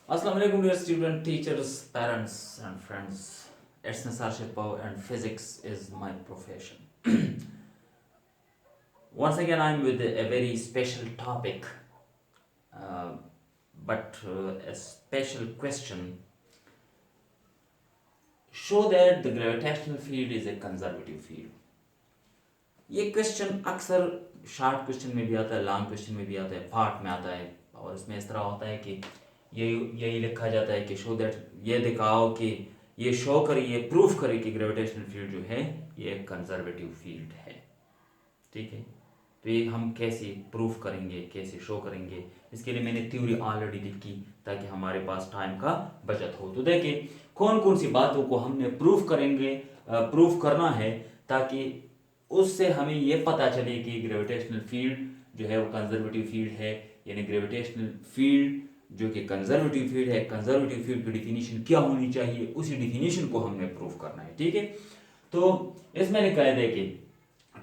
Assalamu alaikum dear student, teachers, parents and friends. It's Nisar Shirpao and physics is my profession. Once again I'm with a very special topic, uh, but a special question. Show that the gravitational field is a conservative field. ये question अक्सर short question में भी आता है, long question में भी आता है, पार्ट में आता है और इसमें इस तरह होता है कि यही लिखा जाता है कि शो दैट, ये दिखाओ कि ये शो करे, ये प्रूफ करे कि ग्रेविटेशनल फील्ड जो है ये एक कंजर्वेटिव फील्ड है। ठीक है, तो ये हम कैसे प्रूफ करेंगे, कैसे शो करेंगे, इसके लिए मैंने थ्योरी ऑलरेडी लिखी ताकि हमारे पास टाइम का बचत हो। तो देखिए कौन कौन सी बातों को हमने प्रूफ करेंगे, प्रूफ करना है ताकि उससे हमें ये पता चले कि ग्रेविटेशनल फील्ड जो है वो कंजर्वेटिव फील्ड है। यानी ग्रेविटेशनल फील्ड जो कि कंजर्वेटिव फील्ड है, कंजर्वेटिव फील्ड की डिफिनीशन क्या होनी चाहिए, उसी डिफिनीशन को हमने प्रूफ करना है। ठीक है, तो इसमें लिखा है देखिए,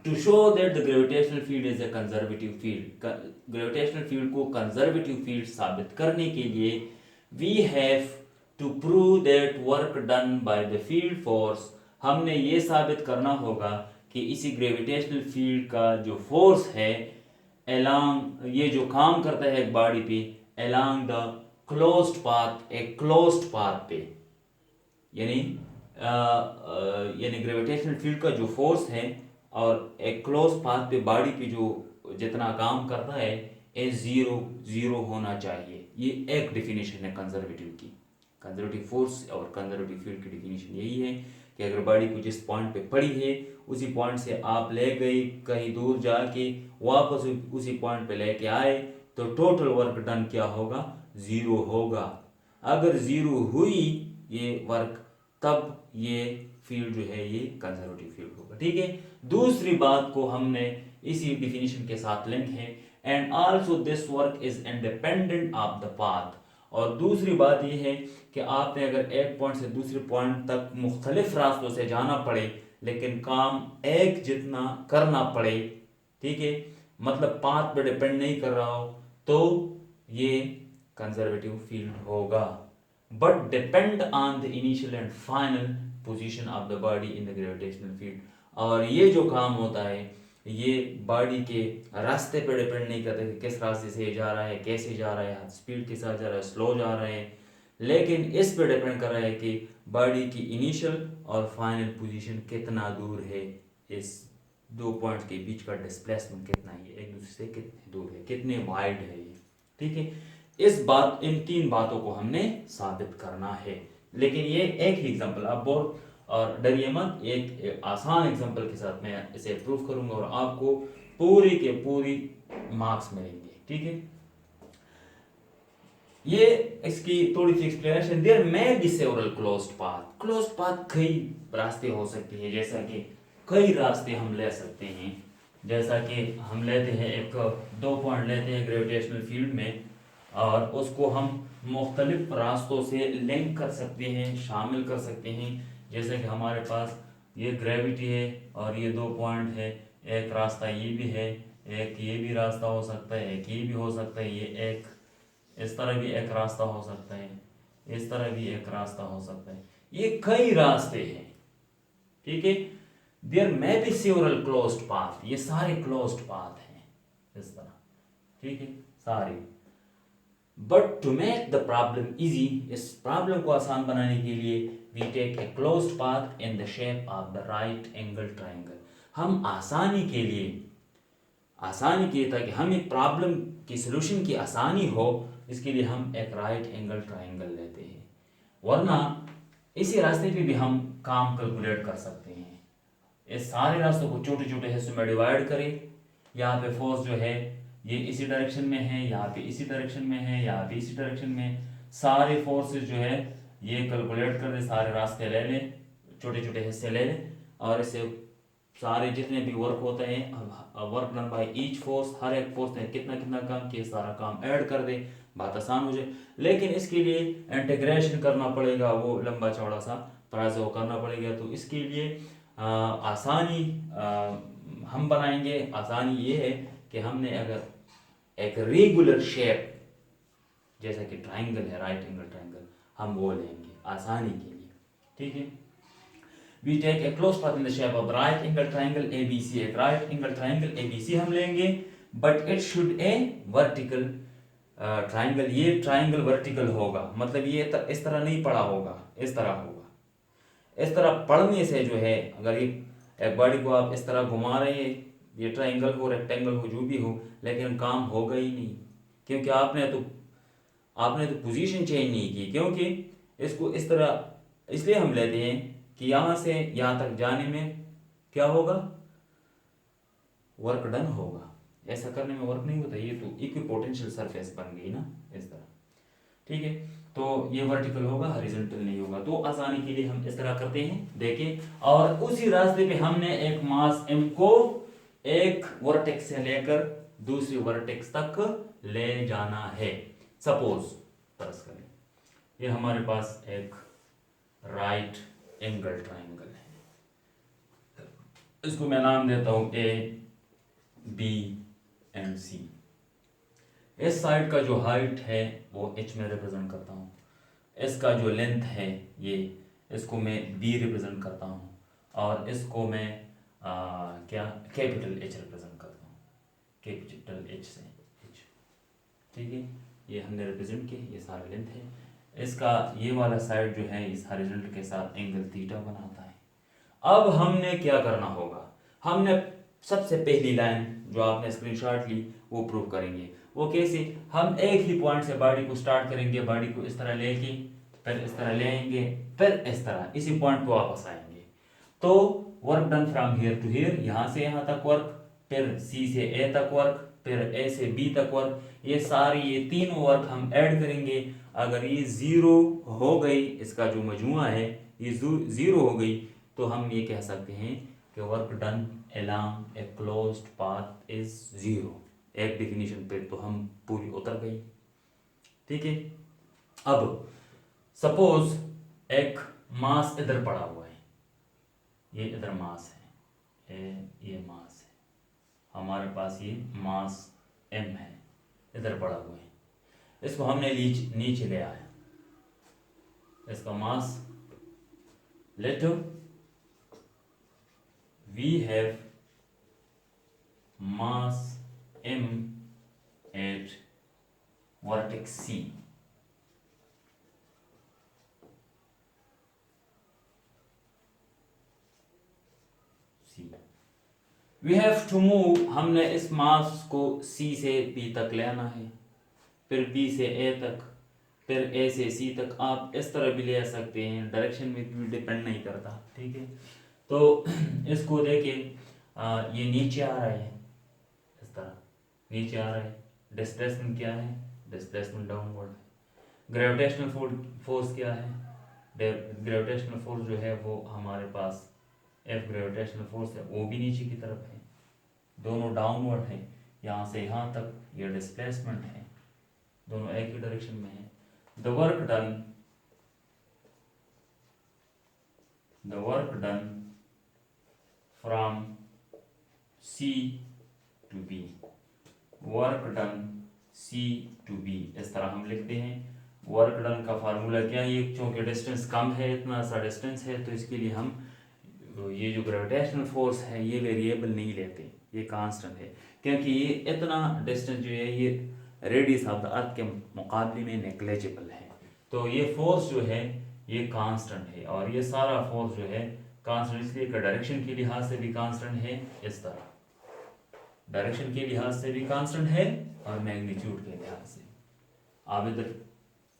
to show that the gravitational field is a conservative field, gravitational field को कंजर्वेटिव फील्ड साबित करने के लिए we have to prove that work done by the field force, हमने ये साबित करना होगा कि इसी ग्रेविटेशनल फील्ड का जो फोर्स है अलोंग, ये जो काम करता है एक बॉडी पे अलोंग द क्लोज्ड पाथ, एक क्लोज्ड पाथ पे, यानी यानी ग्रेविटेशनल फील्ड का जो फोर्स है और एक क्लोज पाथ पे बॉडी पे जो जितना काम करता है ए जीरो जीरो होना चाहिए। ये एक डिफिनेशन है कंजर्वेटिव की। कंजर्वेटिव फोर्स और कंजर्वेटिव फील्ड की डिफिनेशन यही है कि अगर बॉडी को जिस पॉइंट पे पड़ी है उसी पॉइंट से आप ले गए कहीं दूर जाके वापस उसी पॉइंट पे लेके आए तो टोटल वर्क डन क्या होगा, जीरो होगा। अगर जीरो हुई ये वर्क तब ये फील्ड जो है ये कंजर्वेटिव फील्ड होगा। ठीक है, दूसरी बात को हमने इसी डिफिनीशन के साथ लिंक है, and also this work is independent of the path. और दूसरी बात यह है कि आपने अगर एक पॉइंट से दूसरे पॉइंट तक मुख्तलिफ रास्तों से जाना पड़े लेकिन काम एक जितना करना पड़े, ठीक है, मतलब पाथ पे डिपेंड नहीं कर रहा हो, तो ये कंजर्वेटिव फील्ड होगा। But depend on the initial and final position of the body in the gravitational field. और ये जो काम होता है ये बॉडी के रास्ते पे डिपेंड नहीं करता कि किस रास्ते से जा रहा है, कैसे जा रहा है, स्पीड के साथ जा रहा है, स्लो जा रहा है, लेकिन इस पे डिपेंड कर रहा है कि बॉडी की इनिशियल और फाइनल पोजीशन कितना दूर है, इस दो पॉइंट्स के बीच का डिस्प्लेसमेंट कितना है, एक दूसरे से कितने दूर है, कितने वाइड है ये। ठीक है, इस बात, इन तीन बातों को हमने साबित करना है। लेकिन ये एक ही एग्जांपल, आप बोल और डरिए मत, एक आसान एग्जांपल के साथ मैं इसे प्रूफ करूंगा और आपको पूरी के पूरी मार्क्स मिलेंगे। ठीक है, ये इसकी थोड़ी सी explanation, there may be several closed path, closed path कई रास्ते हो सकते हैं, जैसा कि कई रास्ते हम ले सकते हैं, जैसा कि हम लेते हैं एक दो पॉइंट लेते हैं ग्रेविटेशनल फील्ड में और उसको हम मुख्तलिफ रास्तों से लिंक कर सकते हैं, शामिल कर सकते हैं। जैसे कि हमारे पास ये ग्रेविटी है और ये दो पॉइंट है, एक रास्ता ये भी है, एक ये भी रास्ता हो सकता है, एक ये भी हो सकता है, ये एक इस तरह भी एक रास्ता हो सकता है, इस तरह भी एक रास्ता हो सकता है, ये कई रास्ते हैं। ठीक है, there may be several closed path, ये सारे क्लोज्ड पाथ हैं इस तरह। ठीक है, सारे। But to make the problem easy, इस प्रॉब्लम को आसान बनाने के लिए we take a closed path in the shape of the right angle triangle. हम आसानी के लिए ताकि हम एक प्रॉब्लम की सोल्यूशन की आसानी हो, इसके लिए हम एक राइट एंगल ट्राइंगल लेते हैं, वरना इसी रास्ते पे भी हम काम कैलकुलेट कर सकते हैं। इस सारे रास्तों को छोटे छोटे हिस्सों में डिवाइड करें, यहाँ पे फोर्स जो है ये इसी डायरेक्शन में है, यहाँ पे इसी डायरेक्शन में है, यहाँ पे इसी डायरेक्शन में, सारे फोर्सेस जो है ये कैलकुलेट कर दे, सारे रास्ते ले लें, छोटे छोटे हिस्से ले लें और इसे सारे जितने भी वर्क होते हैं, work done by each force, हर एक फोर्स ने कितना कितना काम किया, सारा काम ऐड कर दे, बात आसान हो जाए। लेकिन इसके लिए इंटीग्रेशन करना पड़ेगा, वो लंबा चौड़ा सा प्राइस वो करना पड़ेगा। तो इसके लिए आसानी हम बनाएंगे। आसानी ये है कि हमने अगर एक रेगुलर शेप जैसा कि ट्राइंगल है, राइट एंगल ट्राइंगल, हम वो लेंगे आसानी के लिए, ठीक है। We take a close path in the shape of right angle triangle ABC, एक राइट एंगल ट्राइंगल ABC हम लेंगे, but it should a vertical triangle, ये ट्राइंगल वर्टिकल होगा, मतलब ये इस तरह नहीं पड़ा होगा, इस तरह होगा। इस तरह पढ़ने से जो है, अगर ये एक बॉडी को आप इस तरह घुमा रहे हैं, ये ट्राइंगल हो रेक्टेंगल हो जो भी हो, लेकिन काम होगा ही नहीं, क्योंकि आपने तो पोजीशन चेंज नहीं की, क्योंकि इसको इस तरह इसलिए हम लेते हैं कि यहाँ से यहाँ तक जाने में क्या होगा, वर्क डन होगा। ऐसा करने में वर्क नहीं होता, ये तो इक्विपोटेंशियल सरफेस बन गई ना इस तरह, ठीक है। तो ये वर्टिकल होगा, हॉरिजॉन्टल नहीं होगा। तो आसानी के लिए हम इस तरह करते हैं, देखें। और उसी रास्ते पे हमने एक मास m को एक वर्टेक्स से लेकर दूसरी वर्टेक्स तक ले जाना है। सपोज फर्ज करें ये हमारे पास एक राइट एंगल ट्राइंगल है, इसको मैं नाम देता हूं A, B एंड C। इस साइड का जो हाइट है वो h में रिप्रेजेंट करता हूँ, इसका जो लेंथ है ये, इसको मैं b रिप्रेजेंट करता हूँ, और इसको मैं क्या कैपिटल H रिप्रेजेंट करता हूँ, कैपिटल H से H, ठीक है। ये हमने रिप्रेजेंट किया, ये सारा लेंथ है। इसका ये वाला साइड जो है इस हॉरिजॉन्टल के साथ एंगल थीटा बनाता है। अब हमने क्या करना होगा, हमने सबसे पहली लाइन जो आपने स्क्रीनशॉट ली वो प्रूव करेंगे। वो कैसे, हम एक ही पॉइंट से बॉडी को स्टार्ट करेंगे, बॉडी को इस तरह लेके फिर इस तरह ले आएंगे, फिर इस तरह इसी पॉइंट को वापस आएंगे। तो work done from here to here, यहाँ से यहाँ तक वर्क, फिर C से A तक वर्क, फिर A से B तक वर्क, ये सारी ये तीनों वर्क हम ऐड करेंगे। अगर ये जीरो हो गई, इसका जो मजमुआ है ये जीरो हो गई, तो हम ये कह सकते हैं कि work done along A closed path is zero. एक डिफिनीशन पे तो हम पूरी उतर गई, ठीक है। अब सपोज एक मास इधर पड़ा हुआ है, ये इधर मास है, ये मास है, हमारे पास ये मास m है, इधर पड़ा हुआ है, इसको हमने नीचे ले आया, इसका mass, let we have mass m at vertex C। We have to move, हमने इस मास को C से B तक लेना है, फिर B से A तक, फिर A से C तक। आप इस तरह भी ले सकते हैं, डायरेक्शन में भी डिपेंड नहीं करता, ठीक है। तो इसको देखिए, ये नीचे आ रहा है, इस तरह नीचे आ रहा है, डिस्प्लेसमेंट क्या है, डिस्प्लेसमेंट डाउनवर्ड है। ग्रेविटेशनल फोर्स क्या है, ग्रेविटेशनल फोर्स जो है वो हमारे पास F ग्रेविटेशनल फोर्स है, वो भी नीचे की तरफ है, दोनों डाउनवर्ड है, यहाँ से यहाँ तक ये डिस्प्लेसमेंट है, दोनों एक ही डायरेक्शन में है। The work done from C to B, work done C to B, इस तरह हम लिखते हैं। वर्क डन का फार्मूला क्या है, ये चूँकि डिस्टेंस कम है, इतना सा डिस्टेंस है, तो इसके लिए हम ये जो ग्रेविटेशनल फोर्स है ये वेरिएबल नहीं लेते, ये कांस्टेंट है, क्योंकि ये इतना डिस्टेंस जो है ये रेडियस ऑफ द अर्थ के मुकाबले में नेग्लेजिबल है। तो ये फोर्स जो है ये कांस्टेंट है, और ये सारा फोर्स जो है कांस्टेंट इसलिए कि डायरेक्शन के लिहाज से भी कांस्टेंट है, इस तरह डायरेक्शन के लिहाज से भी कांस्टेंट है और मैग्नीट्यूड के लिहाज से। आप इधर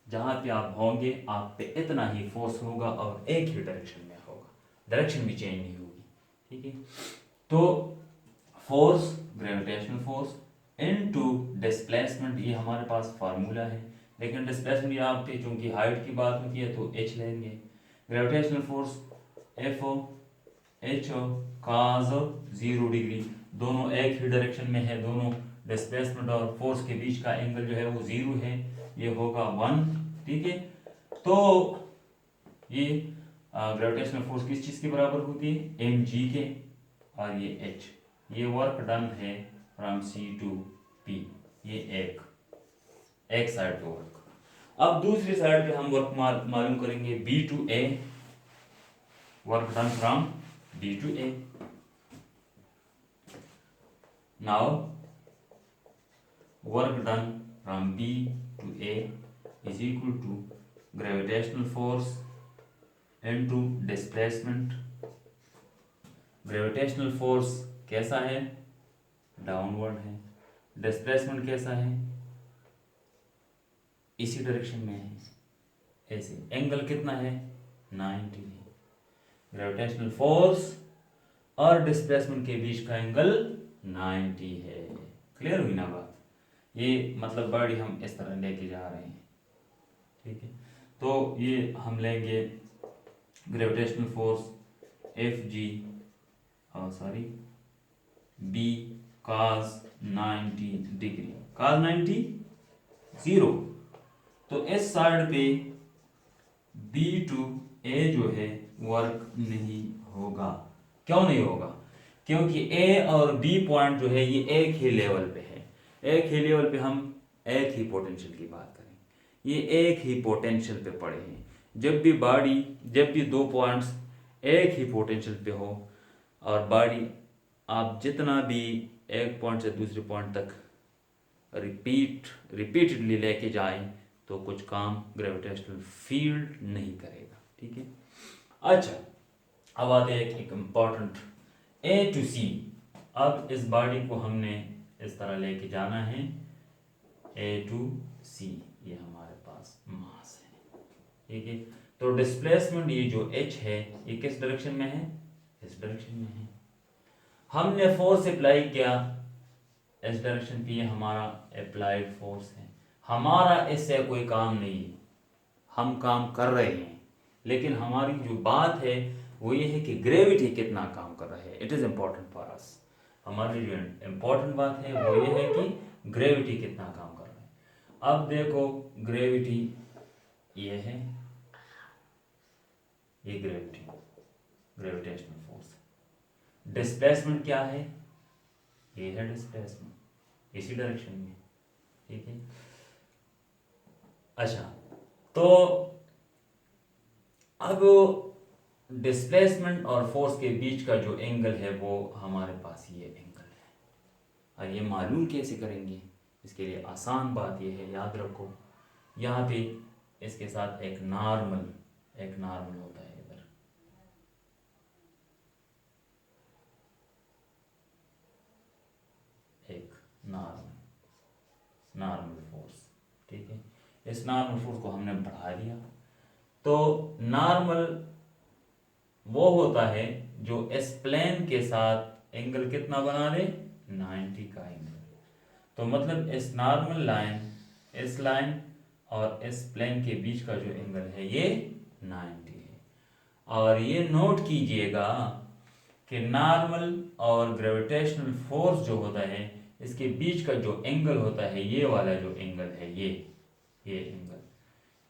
जहाँ पे आप होंगे आप पे इतना ही फोर्स होगा और एक ही डायरेक्शन में होगा, डायरेक्शन भी चेंज नहीं होगी, ठीक है। तो force, gravitational force into displacement, ये हमारे पास फार्मूला है, लेकिन डिस्प्लेसमेंट यहाँ पे चूंकि हाइट की बात होती है तो h लेंगे। Gravitational force F H cos 0 degree, दोनों एक ही डायरेक्शन में है, दोनों डिस्प्लेसमेंट और फोर्स के बीच का एंगल जो है वो 0 है, ये होगा 1, ठीक है। तो ये ग्रेविटेशनल फोर्स किस चीज़ के बराबर होती है, mg के, और ये h, ये वर्क डन है फ्रॉम C to P, ये एक साइड का वर्क, अब दूसरी साइड पे हम वर्क मालूम करेंगे B to A, work done from B to A. Now work done from B to A is equal to gravitational force into displacement। gravitational force कैसा है, डाउनवर्ड है। डिस्प्लेसमेंट कैसा है, इसी डायरेक्शन में है, ऐसे। एंगल कितना है, 90 है। ग्रेविटेशनल फोर्स और डिस्प्लेसमेंट के बीच का एंगल 90 है। क्लियर हुई ना बात? ये मतलब बॉडी हम इस तरह लेके जा रहे हैं, ठीक है। तो ये हम लेंगे gravitational force F G, sorry B cos 90 degree, cos 90 0। तो इस साइड पे बी टू ए जो है वर्क नहीं होगा। क्यों नहीं होगा? क्योंकि ए और बी पॉइंट जो है ये एक ही लेवल पे है। एक ही लेवल पे हम एक ही पोटेंशियल की बात करें, ये एक ही पोटेंशियल पे पड़े हैं। जब भी दो पॉइंट्स एक ही पोटेंशियल पे हो और बॉडी आप जितना भी एक पॉइंट से दूसरे पॉइंट तक रिपीटेडली लेके जाएं तो कुछ काम ग्रेविटेशनल फील्ड नहीं करेगा, ठीक है। अच्छा, अब आते हैं एक इम्पॉर्टेंट ए टू सी। अब इस बॉडी को हमने इस तरह लेके जाना है ए टू सी, ये हमारे पास मास है, ठीक है। तो डिस्प्लेसमेंट ये जो h है ये किस डायरेक्शन में है, इस डायरेक्शन में है। हमने फोर्स अप्लाई किया इस डायरेक्शन पे, ये हमारा अप्लाइड फोर्स है। हमारा इससे कोई काम नहीं है, हम काम कर रहे हैं, लेकिन हमारी जो बात है वो ये है कि ग्रेविटी कितना काम कर रहा है। It is important for us. हमारी जो इम्पोर्टेंट बात है वो ये है कि ग्रेविटी कितना काम कर रहा है। अब देखो ग्रेविटी ये है, ये ग्रेविटी, ग्रेविटेशनल फोर्स। डिस्प्लेसमेंट क्या है, ये है डिस्प्लेसमेंट, इसी डायरेक्शन में, ठीक है। अच्छा, तो अब डिस्प्लेसमेंट और फोर्स के बीच का जो एंगल है वो हमारे पास ये एंगल है। और ये मालूम कैसे करेंगे, इसके लिए आसान बात ये है, याद रखो यहाँ पे इसके साथ एक नॉर्मल होता है इधर, एक नॉर्मल फोर्स, ठीक है। इस नॉर्मल फोर्स को हमने बढ़ा दिया, तो नॉर्मल वो होता है जो इस प्लेन के साथ एंगल कितना बना दे, 90 का एंगल। तो मतलब इस नॉर्मल लाइन, इस लाइन और इस प्लेन के बीच का जो एंगल है ये 90 है। और ये नोट कीजिएगा कि नॉर्मल और ग्रेविटेशनल फोर्स जो होता है इसके बीच का जो एंगल होता है, ये वाला जो एंगल है, ये एंगल,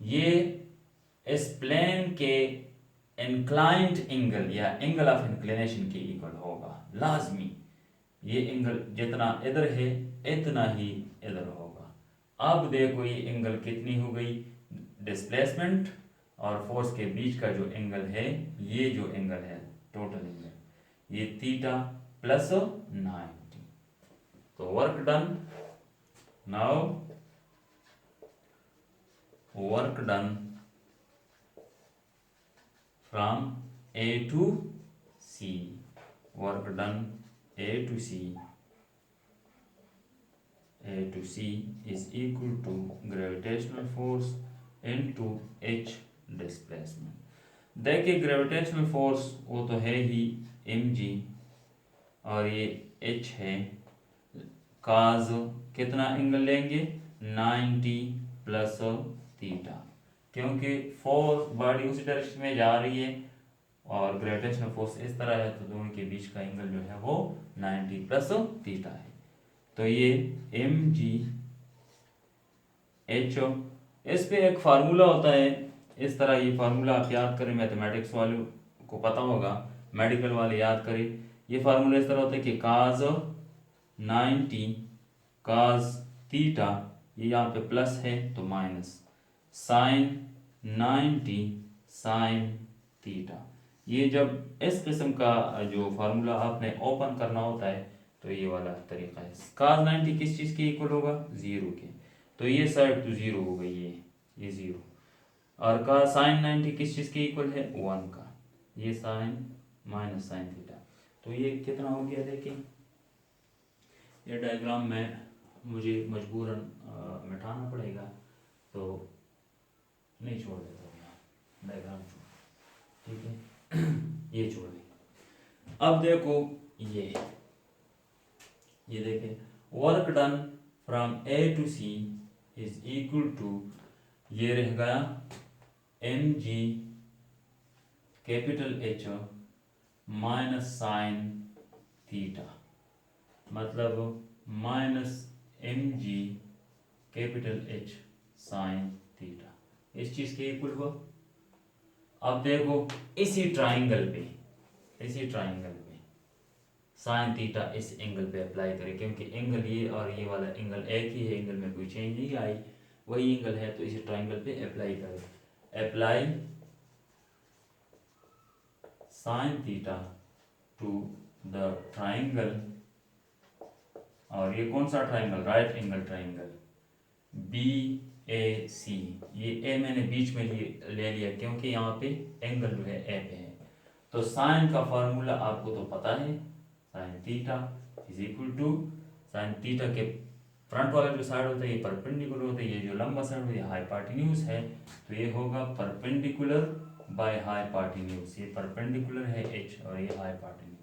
ये इस प्लेन के इंक्लाइंड एंगल या एंगल ऑफ इंक्लिनेशन के इक्वल होगा, लाजमी। ये एंगल जितना इधर है इतना ही इधर होगा। अब देखो ये एंगल कितनी हो गई, डिस्प्लेसमेंट और फोर्स के बीच का जो एंगल है, ये जो एंगल है टोटल एंगल, ये थीटा प्लस 90। तो work done, now work done from A to C, work done A to C is equal to gravitational force into h displacement। देखिए ग्रेविटेशनल फोर्स वो तो है ही mg, और ये h है, cos कितना एंगल लेंगे, 90 प्लस थीटा, क्योंकि फोर्स बॉडी उसी डायरेक्शन में जा रही है और ग्रेविटेशनल फोर्स इस तरह है, तो दोनों के बीच का एंगल जो है वो 90 प्लस थीटा है। तो ये एम जी एच, इस पे एक फार्मूला होता है इस तरह, ये फार्मूला आप याद करें, मैथमेटिक्स वालों को पता होगा, मेडिकल वाले याद करें। ये फार्मूला इस तरह होता है कि cos 90 cos थीटा, ये यहाँ पे प्लस है तो माइनस, साइन 90 साइन थीटा। ये जब इस किस्म का जो फार्मूला आपने ओपन करना होता है तो ये वाला तरीका है। cos 90 किस चीज़ के इक्वल होगा, ज़ीरो के, तो ये साइड तो ज़ीरो हो गई, ये ज़ीरो। और का साइन 90 किस चीज़ के इक्वल है, वन का, ये साइन माइनस साइन थीटा। तो ये कितना हो गया, देखिए ये डायग्राम में मुझे मजबूरन मिटाना पड़ेगा, तो नहीं छोड़ देता हूँ यहाँ डायग्राम छोड़, ठीक है ये छोड़ दें। अब देखो ये देखें, work done from A to C is equal to, ये रह गया एम जी capital H minus sine theta, मतलब minus M G capital H sine theta, इस चीज़ के इक्वल हुआ। अब देखो इसी ट्राइंगल पे साइन थीटा इस एंगल पे अप्लाई करें, क्योंकि एंगल ये और ये वाला एंगल एक ही है, एंगल में कोई चेंज नहीं आई, वही एंगल है, तो इसी ट्राइंगल पे अप्लाई करें। Apply sine theta to the triangle, और ये कौन सा triangle, right angle triangle B A C. ये ए मैंने बीच में ले लिया क्योंकि यहाँ पे एंगल जो है ए पे है। तो साइन का फार्मूला आपको तो पता है, sine theta is equal to, sine theta के फ्रंट वाला जो साइड होता है ये परपेंडिकुलर होता है, ये जो लंबा साइड होता है हाइपोटेन्यूज है, तो ये होगा परपेंडिकुलर बाय हाइपोटेन्यूज, ये परपेंडिकुलर है एच और ये हाइपोटेन्यूज।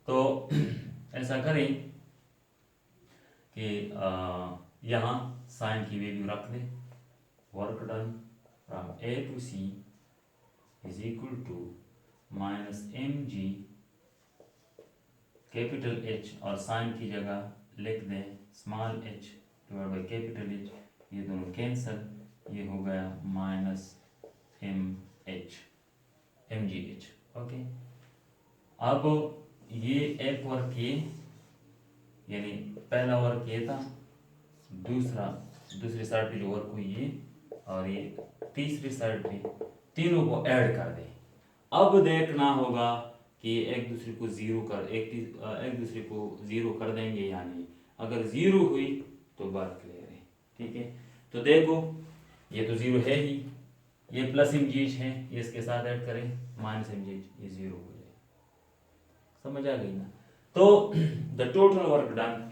तो ऐसा करें कि यहाँ साइन की वैल्यू रख दें, work done from A to C is equal to minus M G capital H, और साइन की जगह लिख दें small H divide by capital H, ये दोनों कैंसल, ये हो गया minus M G H. Okay, अब ये एक वर्क ये, यानी पहला वर्क ये था, दूसरी साइड पे जो वर्क हुई ये, और ये तीसरी साइड पे, तीनों को ऐड कर दें। अब देखना होगा कि एक दूसरे को ज़ीरो कर देंगे या नहीं। अगर ज़ीरो हुई तो बात क्लियर है, ठीक है। तो देखो ये तो ज़ीरो है ही, ये प्लस एम जी एच है, ये इसके साथ ऐड करें माइनस एम जी एच, ये ज़ीरो हो जाएगा, समझ आ गई ना। तो the total work done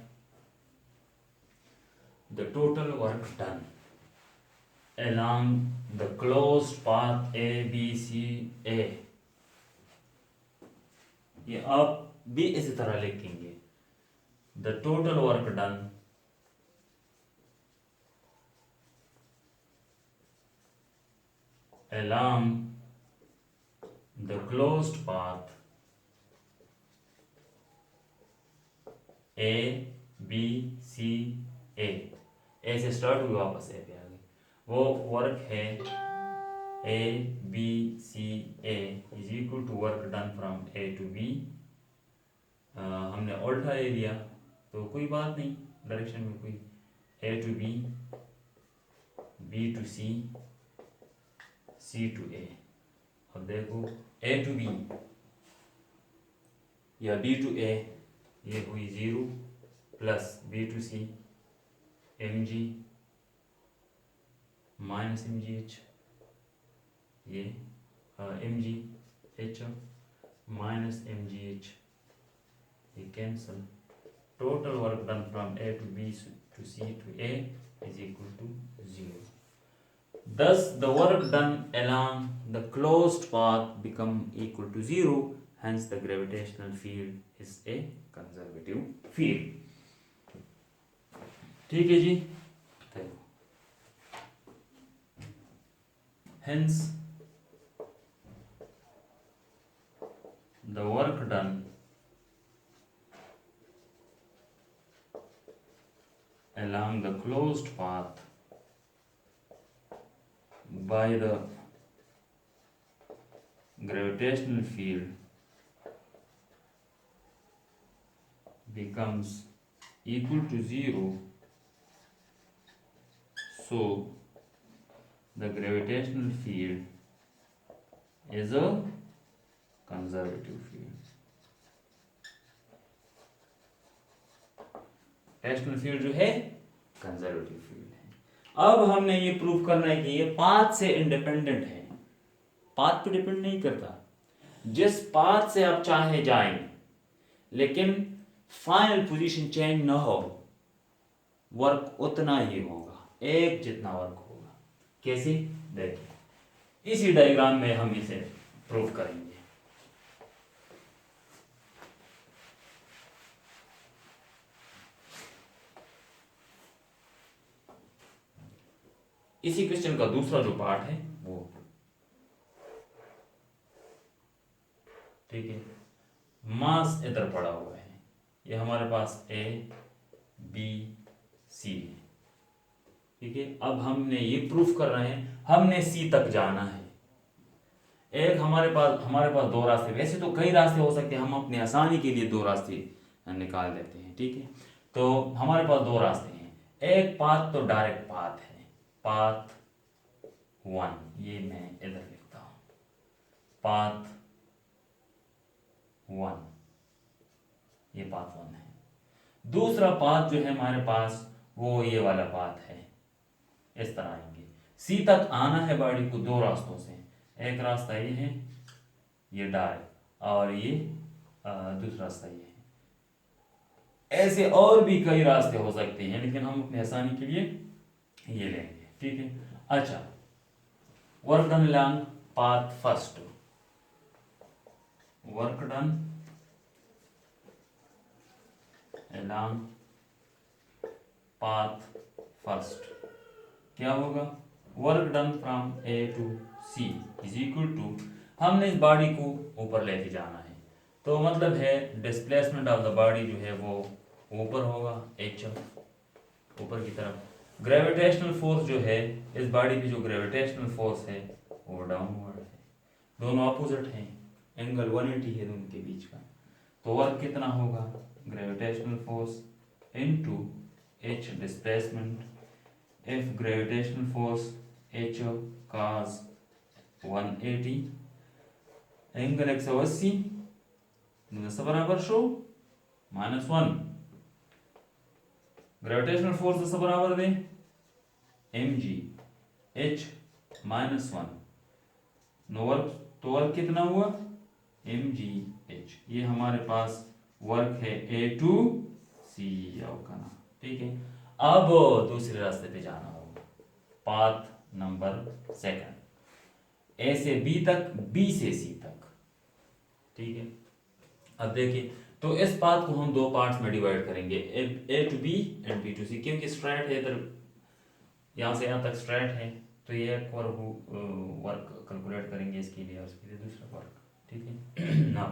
along the closed path A B C A, ये आप भी इसी तरह लिखेंगे, the total work done along the closed path A B C A, ए से स्टार्ट हुई वापस ए पे आ गई, वो वर्क है A B C A is equal to work done from A to B. हमने उल्टा ले लिया तो कोई बात नहीं, डायरेक्शन में कोई, A to B, B to C, C to A. अब देखो ए टू बी या बी टू ए, ये हुई zero plus B to C m g minus M G h, ये एम जी h minus M G h, ये cancel, total work done from A to B to C to A is equal to 0. Thus, the work done along the closed path become equal to 0. Hence, the gravitational field is a conservative field. ठीक है जी, hence the work done along the closed path by the gravitational field becomes equal to 0. So the gravitational field is a conservative field. Gravitational field जो है conservative field है। अब हमने ये prove करना है कि ये पाथ से इंडिपेंडेंट है, पाथ पे डिपेंड नहीं करता। जिस पाथ से आप चाहे जाएं लेकिन फाइनल पोजीशन चेंज ना हो, वर्क उतना ही होगा, एक जितना वर्क होगा। कैसे? देखिए इसी डायग्राम में हम इसे प्रूव करेंगे। इसी क्वेश्चन का दूसरा जो पार्ट है वो, ठीक है। मास इधर पड़ा हुआ है, ये हमारे पास ए बी सी है, ठीक है। अब हमने ये प्रूफ कर रहे हैं, हमने सी तक जाना है। एक हमारे पास दो रास्ते, वैसे तो कई रास्ते हो सकते हैं, हम अपनी आसानी के लिए दो रास्ते निकाल देते हैं, ठीक है। तो हमारे पास दो रास्ते हैं। एक पाथ तो डायरेक्ट पाथ है, पाथ 1, ये मैं इधर लिखता हूं, पाथ 1, ये पाथ 1 है। दूसरा पाथ जो है हमारे पास वो ये वाला पाथ है, इस तरह आएंगे। सी तक आना है गाड़ी को दो रास्तों से, एक रास्ता ये है, ये डायरेक्ट, और ये दूसरा रास्ता ये है। ऐसे और भी कई रास्ते हो सकते हैं, लेकिन हम अपनी आसानी के लिए ये लेंगे, ठीक है। अच्छा, work done along path first, work done along path first क्या होगा? Work done from A to C is equal to, हमने इस बॉडी को ऊपर लेके जाना है, तो मतलब है डिस्प्लेसमेंट ऑफ द बॉडी जो है वो ऊपर होगा, एच ऊपर की तरफ। ग्रेविटेशनल फोर्स जो है इस बॉडी पे, जो ग्रेविटेशनल फोर्स है वो डाउनवर्ड है, दोनों अपोजिट हैं, एंगल 180 है दोनों के बीच का। तो वर्क कितना होगा? Gravitational force into H displacement, if gravitational force h cos 180 angle 180 बराबर शो -1, ग्रेविटेशनल फोर्स बराबर दे mg h -1, नो वर्क, तो वर्क कितना हुआ? mg h। ये हमारे पास वर्क है ए टू सी का ना, ठीक है। अब दूसरे रास्ते पे जाना होगा, पाथ नंबर 2, ए से बी तक, बी से सी तक, ठीक है। अब देखिए, तो इस पाथ को हम दो पार्ट्स में डिवाइड करेंगे, A to B and B to C, क्योंकि स्ट्रेट है इधर, यहाँ से यहाँ तक स्ट्रेट है, तो ये एक वर्क कैलकुलेट करेंगे इसके लिए, और इसके लिए दूसरा वर्क, ठीक है। Now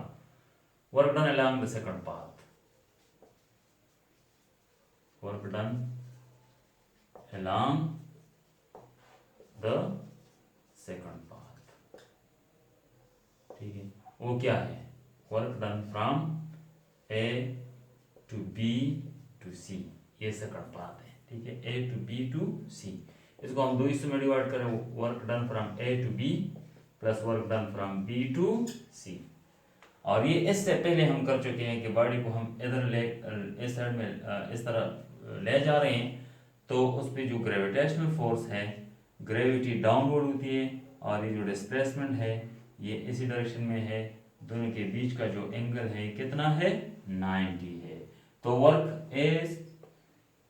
work done along the second path, work done along the second path, ठीक है। वो क्या है? Work done from A to B to C, ये सेकंड पाथ है, ठीक है। A to B to C, इसको हम दो हिस्सों में डिवाइड करें, work done from A to B plus work done from B to C. और ये इससे पहले हम कर चुके हैं कि बॉडी को हम इधर ले, इस साइड में इस तरह ले जा रहे हैं, तो उस पर जो ग्रेविटेशनल फोर्स है, ग्रेविटी डाउनवर्ड होती है, और ये जो डिस्प्लेसमेंट है ये इसी डायरेक्शन में है, दोनों के बीच का जो एंगल है कितना है? 90 है। तो वर्क ए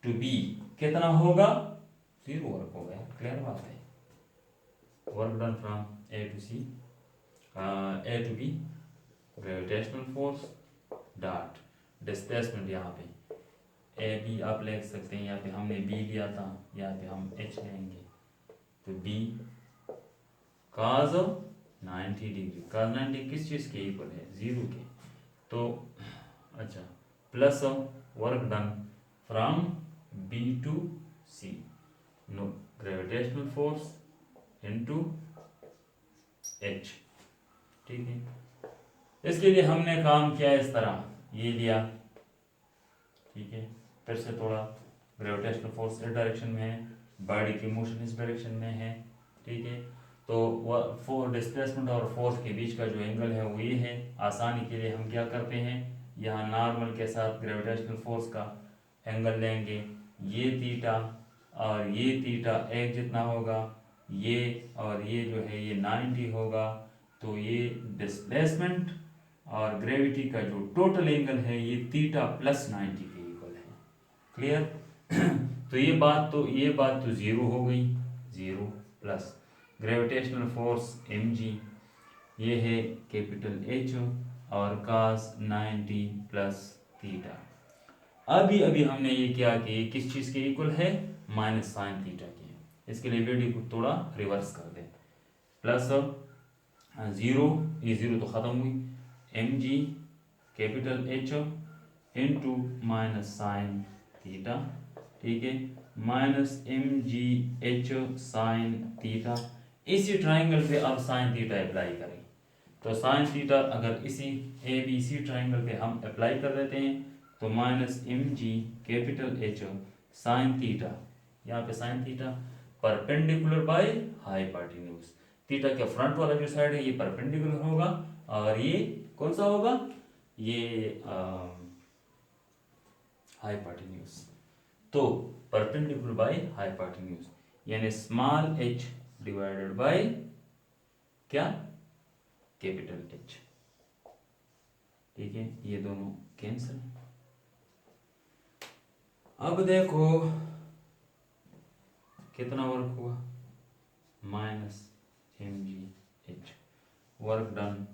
टू बी कितना होगा? 0 वर्क होगा, क्लियर बात है। Work done from A to C, A to B, gravitational force dot displacement, यहाँ पे ए बी आप ले सकते हैं, यहाँ पे हमने बी लिया था, यहाँ पे हम एच लेंगे, तो बी cos 90 डिग्री, cos 90 किस चीज़ के इक्वल है? 0 के। तो अच्छा, plus work done from B to C, no gravitational force into H, ठीक है। इसके लिए हमने काम किया इस तरह, ये लिया, ठीक है। फिर से थोड़ा ग्रेविटेशनल फोर्स इस डायरेक्शन में है, बॉडी की मोशन इस डायरेक्शन में है, ठीक है। तो डिस्प्लेसमेंट और फोर्स के बीच का जो एंगल है वो ये है। आसानी के लिए हम क्या करते हैं, यहाँ नॉर्मल के साथ ग्रेविटेशनल फोर्स का एंगल लेंगे, ये थीटा और ये थीटा एक जितना होगा, ये और ये जो है ये 90 होगा। तो ये डिस्प्लेसमेंट और ग्रेविटी का जो टोटल एंगल है ये थीटा प्लस 90 के इक्वल है। क्लियर? तो ये बात तो ज़ीरो हो गई, zero plus gravitational force mg, ये है कैपिटल H और cos 90 प्लस थीटा। अभी अभी हमने ये किया कि ये किस चीज़ के इक्वल है, माइनस साइन थीटा के। इसके लिए वीडियो को थोड़ा रिवर्स कर दें, प्लस ज़ीरो, ये ज़ीरो तो ख़त्म हुई, mg capital H into minus sine theta, ठीक है, minus mg h sine theta. इसी ट्राइंगल पे अब साइन थीटा अप्लाई करें, तो साइन थीटा अगर इसी ए बी सी ट्राइंगल पे हम अप्लाई कर देते हैं तो minus mg capital H sine theta, यहाँ पे sine theta perpendicular by hypotenuse, theta के फ्रंट वाला जो साइड है ये परपेंडिकुलर होगा और ये कौन सा होगा, ये हाइपोटेन्यूज। तो परपेंडिकुलर बाय हाइपोटेन्यूज यानी स्मॉल h डिवाइडेड बाय क्या, कैपिटल H, ठीक है, ये दोनों कैंसिल। अब देखो कितना वर्क हुआ, minus mg h, work done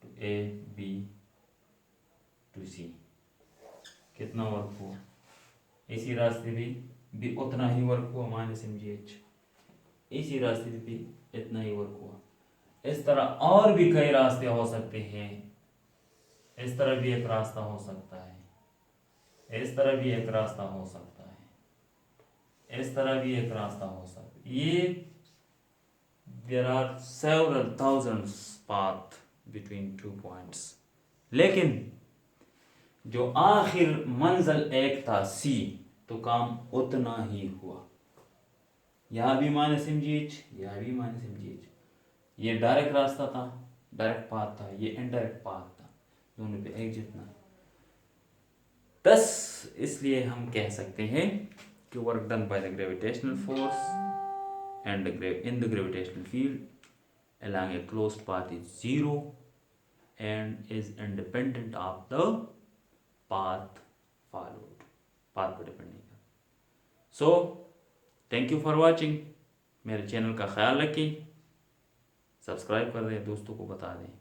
to A B to C, कितना वर्क हुआ, इसी रास्ते भी उतना ही वर्क हुआ, माइनस mg h, इसी रास्ते भी इतना ही वर्क हुआ। इस तरह और भी कई रास्ते हो सकते हैं, इस तरह भी एक रास्ता हो सकता है, इस तरह भी एक रास्ता हो सकता है, इस तरह भी एक रास्ता हो सकता है। ये there are several thousands path between two points, लेकिन जो आखिर मंजिल एक था सी, तो काम उतना ही हुआ। यहाँ भी माइनस mgh, यहाँ भी माइनस mgh, ये डायरेक्ट रास्ता था, डायरेक्ट पाथ था, ये इनडायरेक्ट पाथ था, दोनों पे एक जितना। बस इसलिए हम कह सकते हैं कि work done by the gravitational force and in the gravitational field along a closed path is zero and is independent of the path followed, path पर डिपेंड नहीं करता। So thank you for watching, मेरे channel का ख्याल रखें, subscribe कर दें, दोस्तों को बता दें।